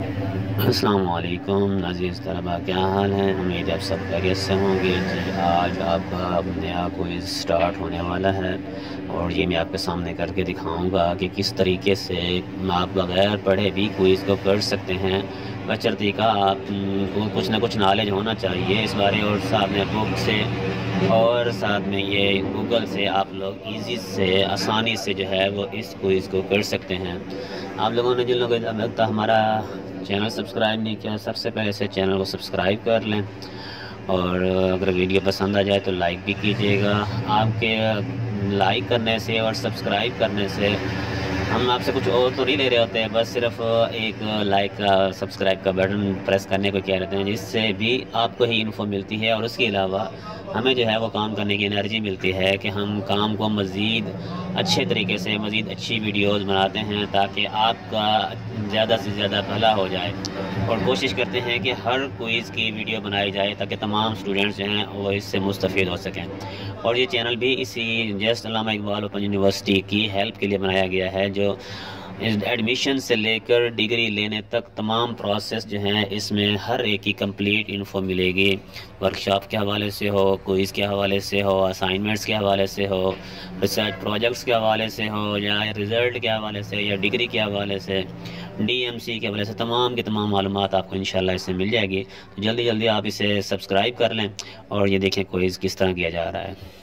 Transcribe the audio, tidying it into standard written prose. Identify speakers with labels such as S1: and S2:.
S1: अस्सलाम वालेकुम अज़ीज़ तलबा, क्या हाल है। उम्मीद है आप सब खैरियत से होंगे। जी, आज आपका नया क्विज़ स्टार्ट होने वाला है और ये मैं आपके सामने करके दिखाऊंगा कि किस तरीके से आप बगैर पढ़े भी क्विज़ को कर सकते हैं। बशर्ते का आपको कुछ ना कुछ नॉलेज होना चाहिए इस बारे, और साथ में बुक से और साथ में ये गूगल से आप लोग इजी से आसानी से जो है वो इस क्विज़ को कर सकते हैं। आप लोगों ने जिन लोगों ने अब तक हमारा चैनल सब्सक्राइब नहीं किया, सबसे पहले से चैनल को सब्सक्राइब कर लें, और अगर वीडियो पसंद आ जाए तो लाइक भी कीजिएगा। आपके लाइक करने से और सब्सक्राइब करने से हम आपसे कुछ और तो नहीं ले रहे होते हैं, बस सिर्फ एक लाइक का सब्सक्राइब का बटन प्रेस करने को कह रहते हैं, जिससे भी आपको ही इन्फो मिलती है और उसके अलावा हमें जो है वो काम करने की एनर्जी मिलती है कि हम काम को मज़ीद अच्छे तरीके से, मज़ीद अच्छी वीडियोस बनाते हैं ताकि आपका ज़्यादा से ज़्यादा भला हो जाए। और कोशिश करते हैं कि हर क्विज़ की वीडियो बनाई जाए ताकि तमाम स्टूडेंट्स जो हैं वो इससे मुस्तफ़ीद हो सकें। और ये चैनल भी इसी जस्ट अल्लामा इकबाल ओपन यूनिवर्सिटी की हेल्प के लिए बनाया गया है, जो एडमिशन से लेकर डिग्री लेने तक तमाम प्रोसेस जो हैं इसमें हर एक की कंप्लीट इन्फो मिलेगी। वर्कशॉप के हवाले से हो, क्विज़ के हवाले से हो, असाइनमेंट्स के हवाले से हो, रिसर्च प्रोजेक्ट्स के हवाले से हो, या रिज़ल्ट के हवाले से, या डिग्री के हवाले से, डीएमसी के हवाले से, तमाम की तमाम मालूमात आपको इंशाल्लाह इससे मिल जाएगी। तो जल्दी जल्दी आप इसे सब्सक्राइब कर लें और ये देखें क्विज़ किस तरह किया जा रहा है।